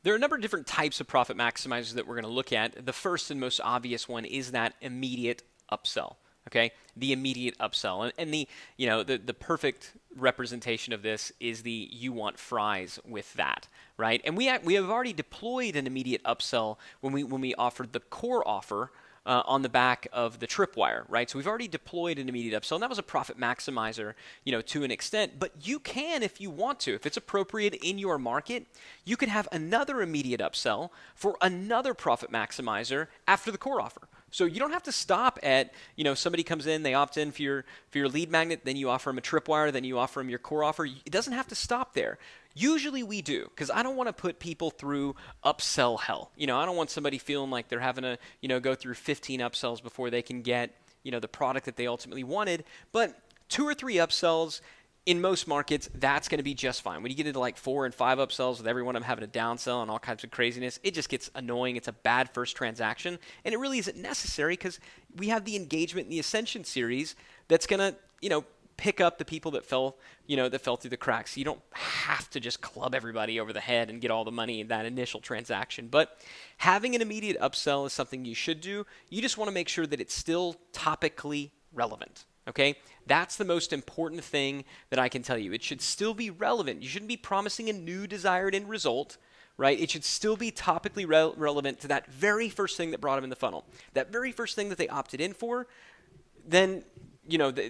There are a number of different types of profit maximizers that we're going to look at. The first and most obvious one is that immediate upsell. Okay, the immediate upsell, and the perfect representation of this is the you want fries with that, right? And we have already deployed an immediate upsell when we offered the core offer on the back of the tripwire, right? So we've already deployed an immediate upsell, and that was a profit maximizer, to an extent. But you can, if you want to, if it's appropriate in your market, you could have another immediate upsell for another profit maximizer after the core offer. So you don't have to stop at, somebody comes in, they opt in for your lead magnet, then you offer them a tripwire, then you offer them your core offer. It doesn't have to stop there. Usually we do, because I don't want to put people through upsell hell. I don't want somebody feeling like they're having to, go through 15 upsells before they can get, the product that they ultimately wanted. But 2 or 3 upsells in most markets, that's going to be just fine. When you get into like 4 and 5 upsells with every one of them having a downsell and all kinds of craziness, it just gets annoying. It's a bad first transaction, and it really isn't necessary because we have the engagement in the Ascension series that's going to, pick up the people that fell through the cracks. You don't have to just club everybody over the head and get all the money in that initial transaction. But having an immediate upsell is something you should do. You just want to make sure that it's still topically relevant. Okay, that's the most important thing that I can tell you. It should still be relevant. You shouldn't be promising a new desired end result, right? It should still be topically relevant to that very first thing that brought them in the funnel, that very first thing that they opted in for. Then,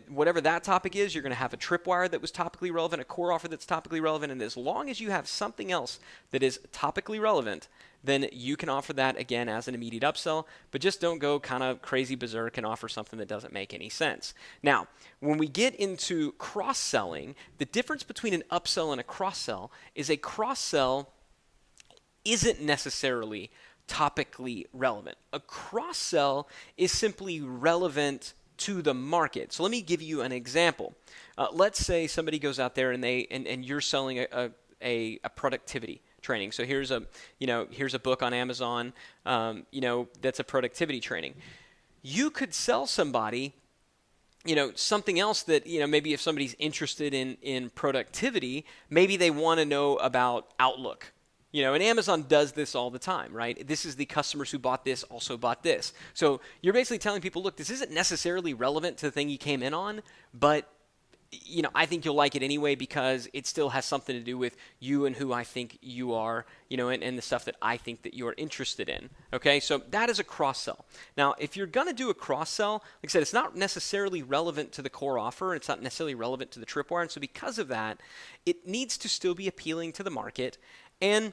whatever that topic is, you're going to have a tripwire that was topically relevant, a core offer that's topically relevant, and as long as you have something else that is topically relevant, then you can offer that again as an immediate upsell, but just don't go kind of crazy berserk and offer something that doesn't make any sense. Now, when we get into cross-selling, the difference between an upsell and a cross-sell is a cross-sell isn't necessarily topically relevant. A cross-sell is simply relevant to the market. So let me give you an example. Let's say somebody goes out there and you're selling a productivity training. So here's a book on Amazon, that's a productivity training. You could sell somebody, something else that, maybe if somebody's interested in productivity, maybe they want to know about Outlook. And Amazon does this all the time, right? This is the customers who bought this also bought this. So you're basically telling people, look, this isn't necessarily relevant to the thing you came in on, but I think you'll like it anyway because it still has something to do with you and who I think you are, and the stuff that I think that you're interested in. Okay, so that is a cross-sell. Now, if you're going to do a cross-sell, like I said, it's not necessarily relevant to the core offer. It's not necessarily relevant to the tripwire. And so because of that, it needs to still be appealing to the market. And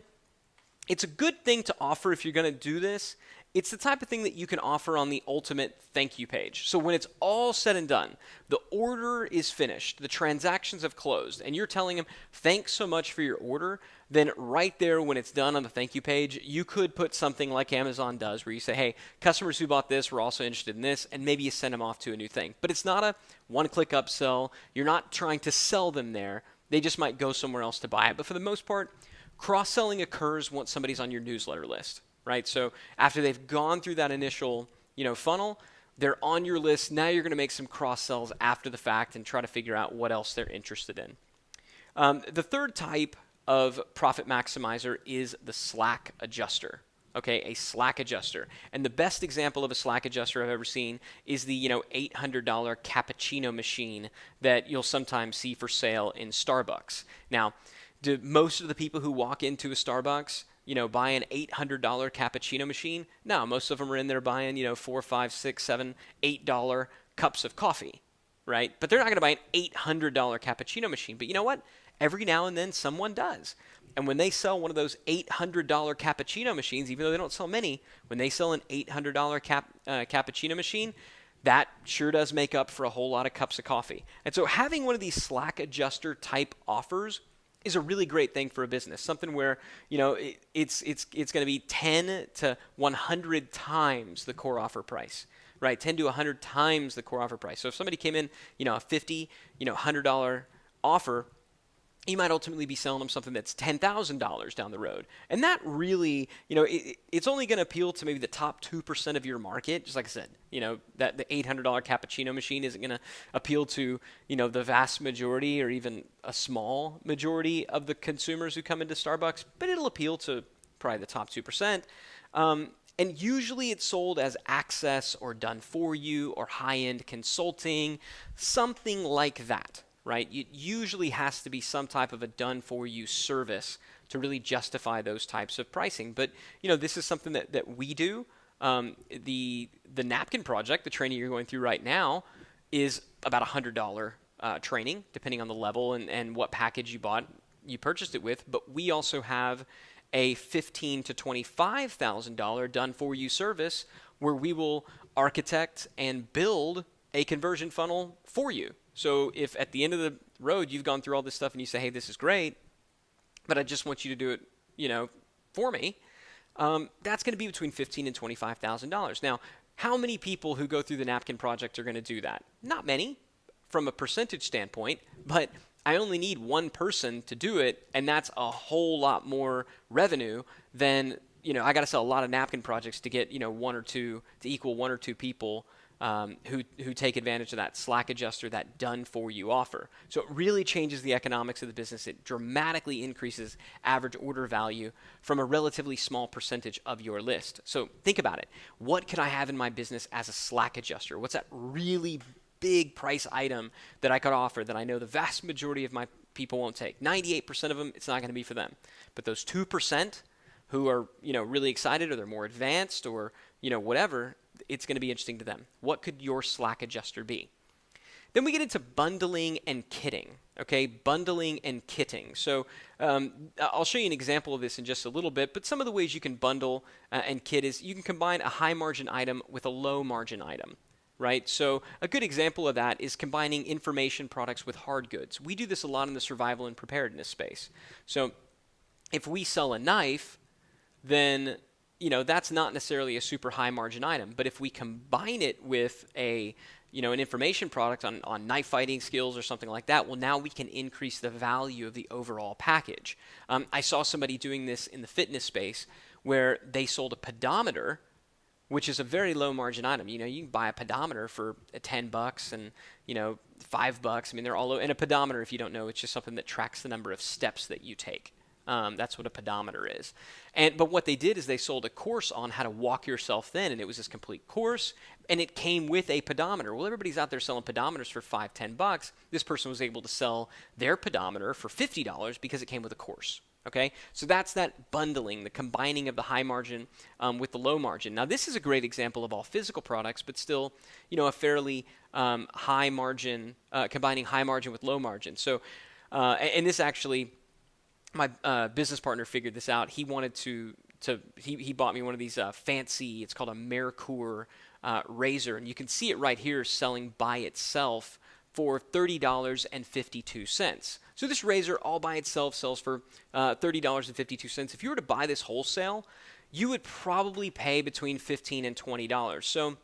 it's a good thing to offer if you're going to do this. It's the type of thing that you can offer on the ultimate thank you page. So when it's all said and done, the order is finished, the transactions have closed, and you're telling them, thanks so much for your order, then right there when it's done on the thank you page, you could put something like Amazon does where you say, hey, customers who bought this were also interested in this, and maybe you send them off to a new thing. But it's not a one-click upsell. You're not trying to sell them there. They just might go somewhere else to buy it. But for the most part, cross-selling occurs once somebody's on your newsletter list, right? So after they've gone through that initial, funnel, they're on your list. Now you're going to make some cross-sells after the fact and try to figure out what else they're interested in. The third type of profit maximizer is the Slack adjuster. Okay, a Slack adjuster. And the best example of a Slack adjuster I've ever seen is the, $800 cappuccino machine that you'll sometimes see for sale in Starbucks. Now, do most of the people who walk into a Starbucks, buy an $800 cappuccino machine? No, most of them are in there buying, $4, $5, $6, $7, $8 cups of coffee, right? But they're not going to buy an $800 cappuccino machine. But you know what? Every now and then someone does. And when they sell one of those $800 cappuccino machines, even though they don't sell many, when they sell an $800 cappuccino machine, that sure does make up for a whole lot of cups of coffee. And so having one of these Slack adjuster type offers is a really great thing for a business. Something where, it's going to be 10 to 100 times the core offer price, right? 10 to 100 times the core offer price. So if somebody came in, a $50, $100 offer, you might ultimately be selling them something that's $10,000 down the road. And that really, it's only going to appeal to maybe the top 2% of your market. Just like I said, that the $800 cappuccino machine isn't going to appeal to, the vast majority or even a small majority of the consumers who come into Starbucks, but it'll appeal to probably the top 2%. And usually it's sold as access or done for you or high-end consulting, something like that, right? It usually has to be some type of a done for you service to really justify those types of pricing. But, this is something that we do. The napkin project, the training you're going through right now, is about $100 training, depending on the level and what package you purchased it with. But we also have a $15,000 to $25,000 done for you service where we will architect and build a conversion funnel for you. So if at the end of the road you've gone through all this stuff and you say, hey, this is great, but I just want you to do it, for me, that's going to be between $15,000 and $25,000. Now, how many people who go through the napkin project are going to do that? Not many from a percentage standpoint, but I only need one person to do it, and that's a whole lot more revenue than, I got to sell a lot of napkin projects to get, one or two, to equal one or two people who take advantage of that Slack adjuster, that done for you offer. So it really changes the economics of the business. It dramatically increases average order value from a relatively small percentage of your list. So think about it. What can I have in my business as a Slack adjuster? What's that really big price item that I could offer that I know the vast majority of my people won't take? 98% of them, it's not going to be for them. But those 2% who are, really excited, or they're more advanced, or, whatever, it's going to be interesting to them. What could your Slack adjuster be? Then we get into bundling and kitting. Okay, bundling and kitting. So I'll show you an example of this in just a little bit, but some of the ways you can bundle and kit is you can combine a high margin item with a low margin item. Right? So a good example of that is combining information products with hard goods. We do this a lot in the survival and preparedness space. So if we sell a knife, then that's not necessarily a super high margin item. But if we combine it with an information product on knife fighting skills or something like that, well, now we can increase the value of the overall package. I saw somebody doing this in the fitness space where they sold a pedometer, which is a very low margin item. You can buy a pedometer for $10 and, $5. I mean, they're all low. And a pedometer, if you don't know, it's just something that tracks the number of steps that you take. That's what a pedometer is. But what they did is they sold a course on how to walk yourself thin, and it was this complete course, and it came with a pedometer. Well, everybody's out there selling pedometers for $5, $10. This person was able to sell their pedometer for $50 because it came with a course. Okay, so that's that bundling, the combining of the high margin with the low margin. Now, this is a great example of all physical products, but still, a fairly high margin, combining high margin with low margin. So, and this actually, my business partner figured this out. He wanted he bought me one of these fancy, it's called a Merkur razor, and you can see it right here selling by itself for $30.52. So this razor all by itself sells for $30.52. If you were to buy this wholesale, you would probably pay between $15 and $20. So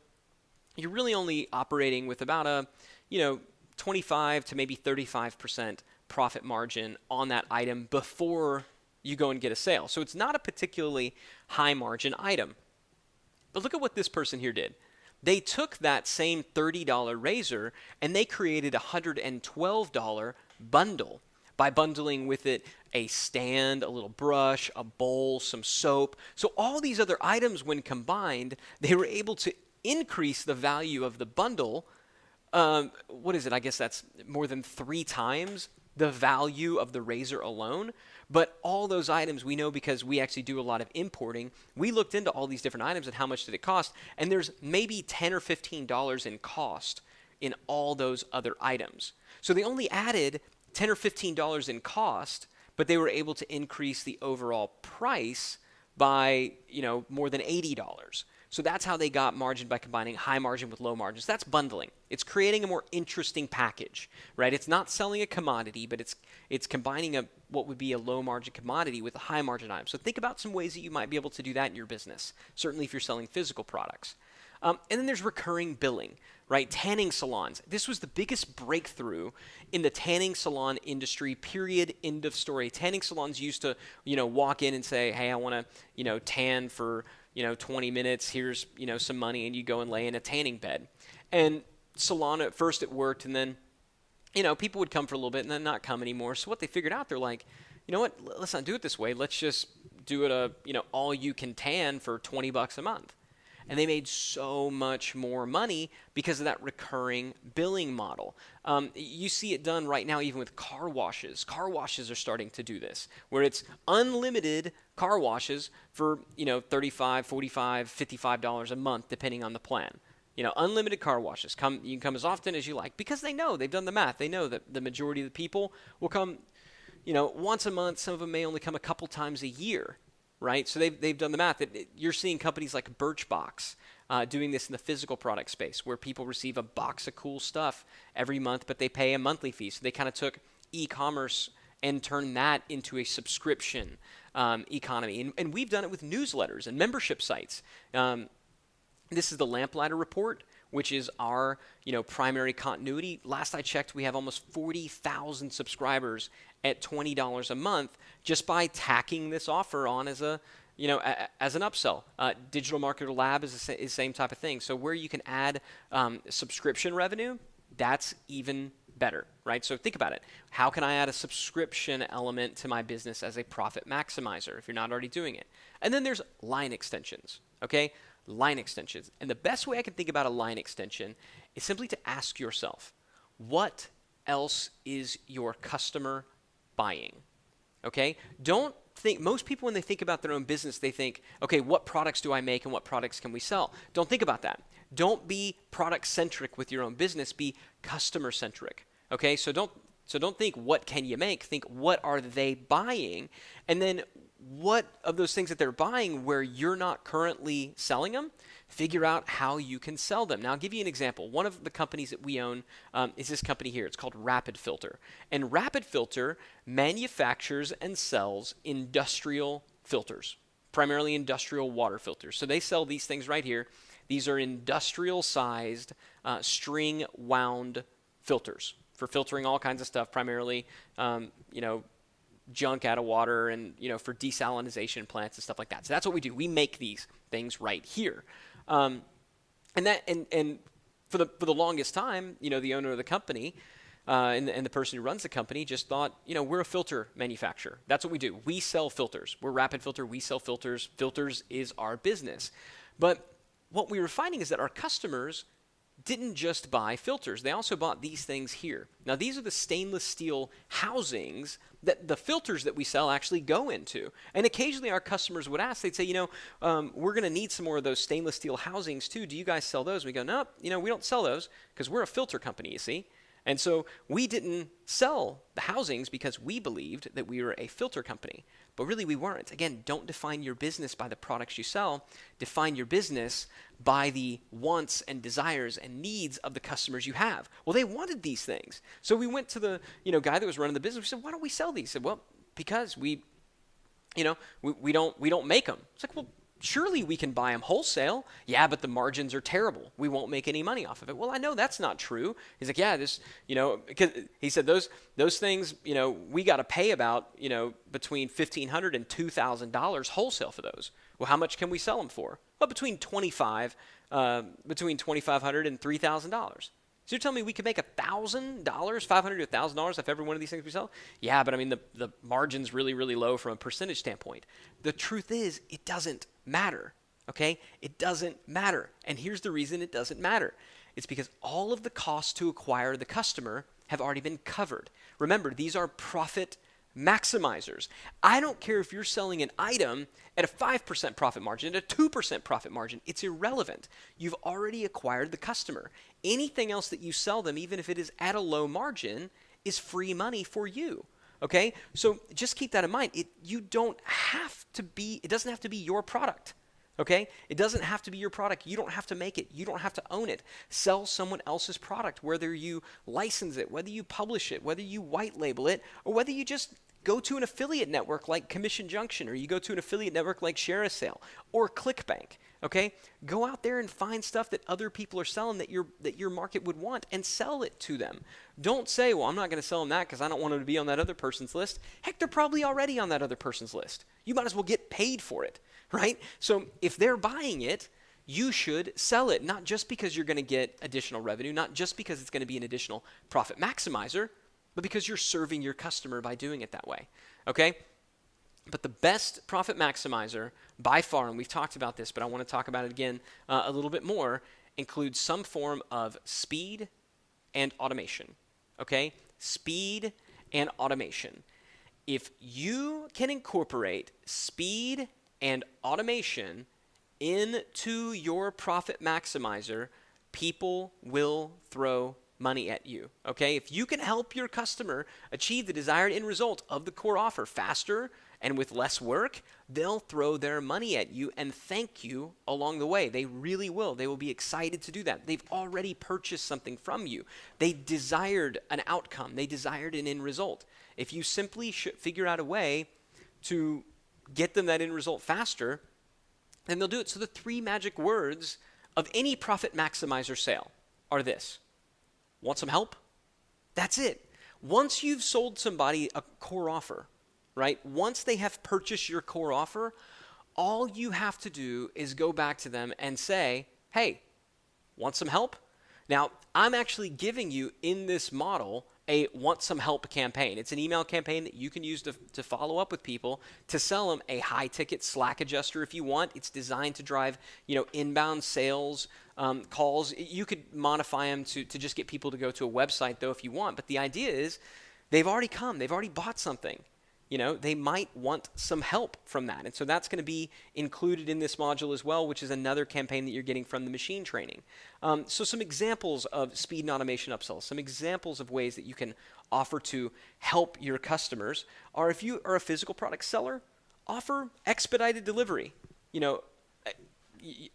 you're really only operating with about a 25 to maybe 35% profit margin on that item before you go and get a sale. So it's not a particularly high margin item. But look at what this person here did. They took that same $30 razor and they created a $112 bundle by bundling with it a stand, a little brush, a bowl, some soap. So all these other items, when combined, they were able to increase the value of the bundle. What is it? I guess that's more than 3 times the value of the razor alone. But all those items we know because we actually do a lot of importing. We looked into all these different items and how much did it cost, and there's maybe $10 or $15 in cost in all those other items. So they only added $10 or $15 in cost, but they were able to increase the overall price by, more than $80. So that's how they got margin, by combining high margin with low margins. That's bundling. It's creating a more interesting package, right? It's not selling a commodity, but it's combining what would be a low margin commodity with a high margin item. So think about some ways that you might be able to do that in your business, certainly if you're selling physical products. And then there's recurring billing, right? Tanning salons. This was the biggest breakthrough in the tanning salon industry, period, end of story. Tanning salons used to, walk in and say, hey, I want to, tan for 20 minutes, here's, some money, and you go and lay in a tanning bed. And salon, at first it worked, and then, people would come for a little bit and then not come anymore. So what they figured out, they're like, you know what, let's not do it this way. Let's just do it all you can tan for $20 a month. And they made so much more money because of that recurring billing model. You see it done right now even with car washes. Car washes are starting to do this, where it's unlimited car washes for $35, $45, $55 a month, depending on the plan. Unlimited car washes. You can come as often as you like because they've done the math. They know that the majority of the people will come, once a month. Some of them may only come a couple times a year. Right, so they've done the math. You're seeing companies like Birchbox doing this in the physical product space, where people receive a box of cool stuff every month, but they pay a monthly fee. So they kind of took e-commerce and turned that into a subscription economy. And we've done it with newsletters and membership sites. This is the Lamplighter Report, which is our primary continuity. Last I checked, we have almost 40,000 subscribers at $20 a month just by tacking this offer on as an upsell. Digital Marketer Lab is the same type of thing. So where you can add subscription revenue, that's even better, right? So think about it. How can I add a subscription element to my business as a profit maximizer if you're not already doing it? And then there's line extensions, okay? Line extensions. And the best way I can think about a line extension is simply to ask yourself, what else is your customer buying? Okay? Don't think, most people when they think about their own business, they think, okay, what products do I make and what products can we sell? Don't think about that. Don't be product centric with your own business, be customer centric. Okay? So don't think what can you make, think what are they buying, and then what of those things that they're buying where you're not currently selling them, figure out how you can sell them. Now, I'll give you an example. One of the companies that we own is this company here. It's called Rapid Filter. And Rapid Filter manufactures and sells industrial filters, primarily industrial water filters. So they sell these things right here. These are industrial-sized string-wound filters for filtering all kinds of stuff, primarily, junk out of water and, for desalinization plants and stuff like that. So that's what we do. We make these things right here. And for the longest time, the owner of the company and the person who runs the company just thought, we're a filter manufacturer. That's what we do. We sell filters. We're Rapid Filter. We sell filters. Filters is our business. But what we were finding is that our customers didn't just buy filters. They also bought these things here. Now, these are the stainless steel housings that the filters that we sell actually go into. And occasionally our customers would ask, they'd say, we're going to need some more of those stainless steel housings too. Do you guys sell those? We go, no, we don't sell those because we're a filter company, you see. And so we didn't sell the housings because we believed that we were a filter company. But really we weren't. Again, don't define your business by the products you sell. Define your business by the wants and desires and needs of the customers you have. Well, they wanted these things. So we went to the guy that was running the business. We said, why don't we sell these? He said, well, because we don't make them. It's like, well, surely we can buy them wholesale. Yeah, but the margins are terrible. We won't make any money off of it. Well, I know that's not true. He's like, yeah, because he said those things, we got to pay about, between $1,500 and $2,000 wholesale for those. Well, how much can we sell them for? Well, between $2,500 and $3,000. So you're telling me we could make $1,000, $500 to $1,000 off every one of these things we sell? Yeah, but I mean, the margin's really, really low from a percentage standpoint. The truth is, it doesn't matter, okay? It doesn't matter. And here's the reason it doesn't matter. It's because all of the costs to acquire the customer have already been covered. Remember, these are profit maximizers. I don't care if you're selling an item at a 5% profit margin, at a 2% profit margin. It's irrelevant. You've already acquired the customer. Anything else that you sell them, even if it is at a low margin, is free money for you. Okay? So just keep that in mind. It doesn't have to be your product. Okay? It doesn't have to be your product. You don't have to make it. You don't have to own it. Sell someone else's product, whether you license it, whether you publish it, whether you white label it, or whether you just go to an affiliate network like Commission Junction, or you go to an affiliate network like Share a Sale or ClickBank. Okay? Go out there and find stuff that other people are selling that your market would want and sell it to them. Don't say, well, I'm not going to sell them that because I don't want them to be on that other person's list. Heck, they're probably already on that other person's list. You might as well get paid for it, right? So if they're buying it, you should sell it, not just because you're going to get additional revenue, not just because it's going to be an additional profit maximizer, but because you're serving your customer by doing it that way, okay? But the best profit maximizer by far, and we've talked about this, but I want to talk about it again a little bit more, includes some form of speed and automation. Okay? Speed and automation. If you can incorporate speed and automation into your profit maximizer, people will throw money at you. Okay? If you can help your customer achieve the desired end result of the core offer faster and with less work, they'll throw their money at you and thank you along the way. They really will. They will be excited to do that. They've already purchased something from you. They desired an outcome. They desired an end result. If you simply figure out a way to get them that end result faster, then they'll do it. So the 3 magic words of any profit maximizer sale are this. Want some help? That's it. Once you've sold somebody a core offer, right? Once they have purchased your core offer, all you have to do is go back to them and say, hey, want some help? Now, I'm actually giving you in this model a want some help campaign. It's an email campaign that you can use to follow up with people to sell them a high ticket Slack adjuster if you want. It's designed to drive, inbound sales calls. You could modify them to just get people to go to a website though if you want. But the idea is they've already come, they've already bought something. They might want some help from that. And so that's going to be included in this module as well, which is another campaign that you're getting from the machine training. So some examples of speed and automation upsells, some examples of ways that you can offer to help your customers are, if you are a physical product seller, offer expedited delivery.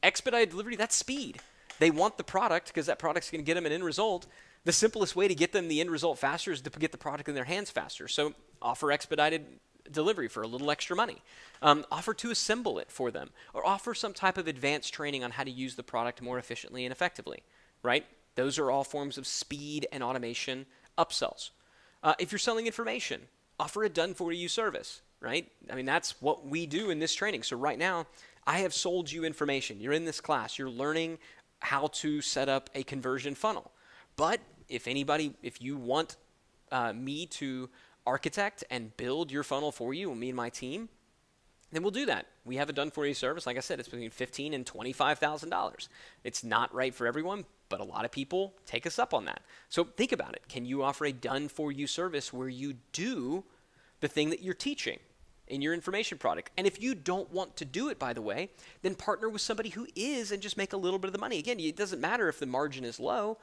Expedited delivery, that's speed. They want the product because that product's going to get them an end result. The simplest way to get them the end result faster is to get the product in their hands faster. So offer expedited delivery for a little extra money. Offer to assemble it for them, or offer some type of advanced training on how to use the product more efficiently and effectively, right? Those are all forms of speed and automation upsells. If you're selling information, offer a done-for-you service, right? I mean, that's what we do in this training. So right now, I have sold you information. You're in this class. You're learning how to set up a conversion funnel. But if you want me to architect and build your funnel for you, me and my team, then we'll do that. We have a done-for-you service. Like I said, it's between $15,000 and $25,000. It's not right for everyone, but a lot of people take us up on that. So think about it. Can you offer a done-for-you service where you do the thing that you're teaching in your information product? And if you don't want to do it, by the way, then partner with somebody who is and just make a little bit of the money. Again, it doesn't matter if the margin is low.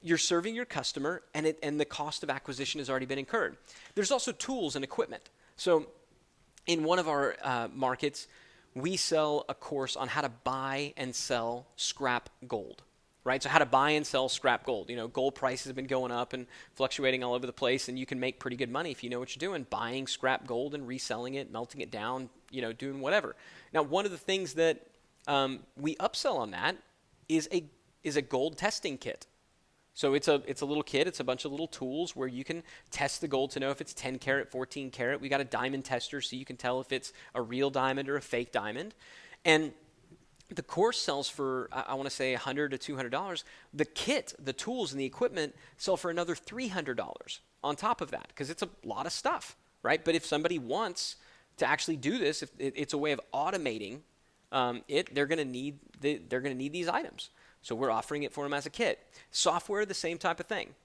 You're serving your customer, and the cost of acquisition has already been incurred. There's also tools and equipment. So in one of our markets, we sell a course on how to buy and sell scrap gold, right? So how to buy and sell scrap gold. Gold prices have been going up and fluctuating all over the place, and you can make pretty good money if you know what you're doing, buying scrap gold and reselling it, melting it down, doing whatever. Now, one of the things that we upsell on that is a gold testing kit. So it's a little kit. It's a bunch of little tools where you can test the gold to know if it's 10 karat, 14 karat. We got a diamond tester so you can tell if it's a real diamond or a fake diamond. And the course sells for, I want to say, $100 to $200. The kit, the tools, and the equipment sell for another $300 on top of that because it's a lot of stuff, right? But if somebody wants to actually do this, if it's a way of automating it, they're going to need these items. So we're offering it for them as a kit. Software, the same type of thing.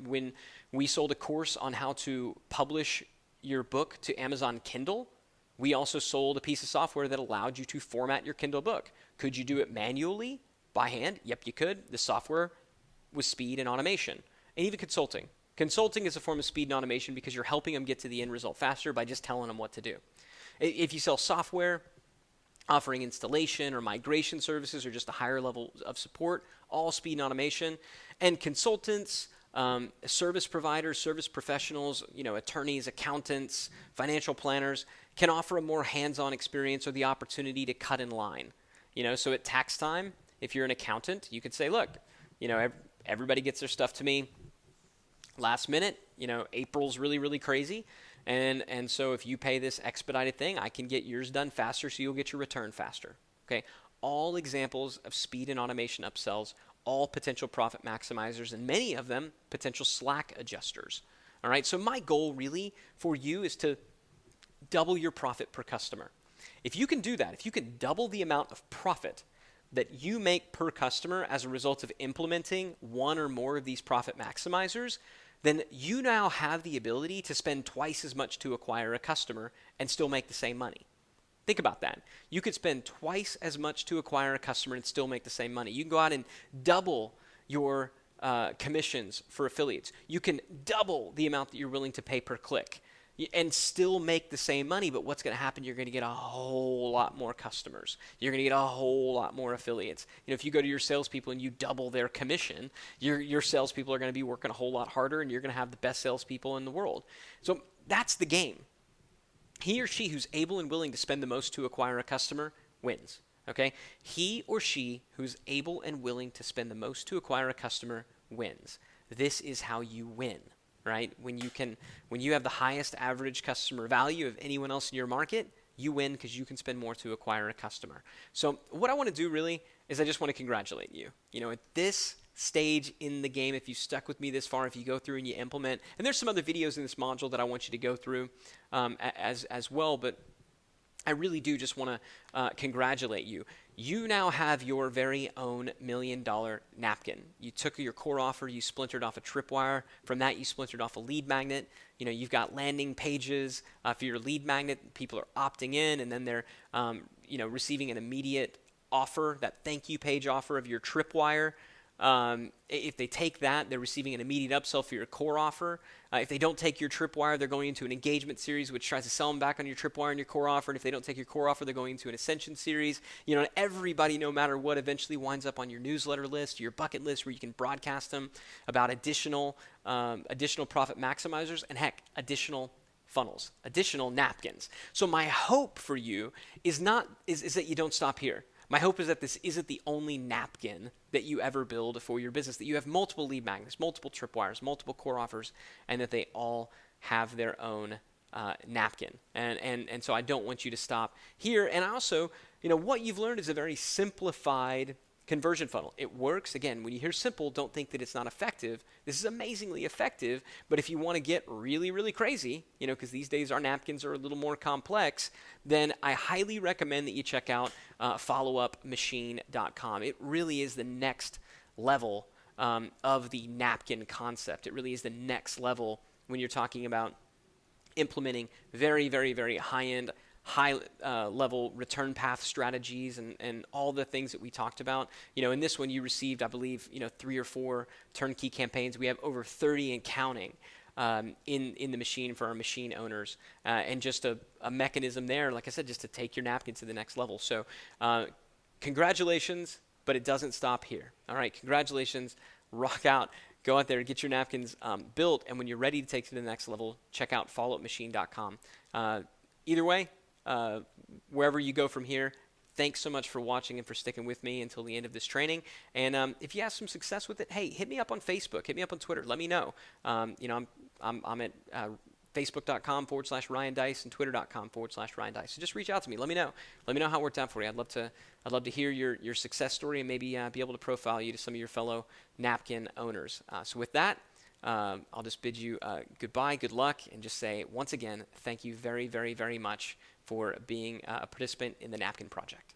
When we sold a course on how to publish your book to Amazon Kindle, we also sold a piece of software that allowed you to format your Kindle book. Could you do it manually, by hand? Yep, you could. The software was speed and automation. And even consulting. Consulting is a form of speed and automation because you're helping them get to the end result faster by just telling them what to do. If you sell software, offering installation or migration services or just a higher level of support, all speed and automation. And consultants, service providers, service professionals, attorneys, accountants, financial planners can offer a more hands-on experience or the opportunity to cut in line. So at tax time, if you're an accountant, you could say, look, everybody gets their stuff to me last minute. April's really, really crazy. And so if you pay this expedited thing, I can get yours done faster so you'll get your return faster. Okay? All examples of speed and automation upsells, all potential profit maximizers, and many of them potential Slack adjusters. All right? So my goal really for you is to double your profit per customer. If you can do that, if you can double the amount of profit that you make per customer as a result of implementing one or more of these profit maximizers, then you now have the ability to spend twice as much to acquire a customer and still make the same money. Think about that. You could spend twice as much to acquire a customer and still make the same money. You can go out and double your commissions for affiliates. You can double the amount that you're willing to pay per click and still make the same money. But what's going to happen? You're going to get a whole lot more customers. You're going to get a whole lot more affiliates. If you go to your salespeople and you double their commission, your salespeople are going to be working a whole lot harder, and you're going to have the best salespeople in the world. So that's the game. He or she who's able and willing to spend the most to acquire a customer wins. Okay? He or she who's able and willing to spend the most to acquire a customer wins. This is how you win, right? When you have the highest average customer value of anyone else in your market, you win because you can spend more to acquire a customer. So what I want to do really is I just want to congratulate you. At this stage in the game, if you stuck with me this far, if you go through and you implement, and there's some other videos in this module that I want you to go through as well, but I really do just want to congratulate you. You now have your very own $1 million napkin. You took your core offer, you splintered off a tripwire. From that, you splintered off a lead magnet. You've got landing pages for your lead magnet. People are opting in, and then they're receiving an immediate offer, that thank you page offer of your tripwire. If they take that, they're receiving an immediate upsell for your core offer. If they don't take your tripwire, they're going into an engagement series, which tries to sell them back on your tripwire and your core offer. And if they don't take your core offer, they're going into an ascension series. Everybody, no matter what, eventually winds up on your newsletter list, your bucket list, where you can broadcast them about additional profit maximizers, and heck, additional funnels, additional napkins. So my hope for you is that you don't stop here. My hope is that this isn't the only napkin that you ever build for your business, that you have multiple lead magnets, multiple tripwires, multiple core offers, and that they all have their own napkin. And so I don't want you to stop here. And also, what you've learned is a very simplified conversion funnel. It works. Again, when you hear simple, don't think that it's not effective. This is amazingly effective, but if you want to get really, really crazy, because these days our napkins are a little more complex, then I highly recommend that you check out followupmachine.com. It really is the next level of the napkin concept. It really is the next level when you're talking about implementing very, very, very high-end, high-level return path strategies and all the things that we talked about. In this one, you received, I believe, 3 or 4 turnkey campaigns. We have over 30 and counting in the machine for our machine owners, and just a mechanism there, like I said, just to take your napkin to the next level. So congratulations, but it doesn't stop here. All right, congratulations, rock out. Go out there, get your napkins built, and when you're ready to take it to the next level, check out followupmachine.com. Either way, wherever you go from here, thanks so much for watching and for sticking with me until the end of this training. And if you have some success with it, hey, hit me up on Facebook, hit me up on Twitter, let me know. I'm at facebook.com/Ryan Dice and twitter.com/Ryan Dice. So just reach out to me. Let me know. Let me know how it worked out for you. I'd love to hear your success story and maybe be able to profile you to some of your fellow napkin owners. So with that, I'll just bid you goodbye, good luck, and just say once again, thank you very, very, very much for being a participant in the Napkin Project.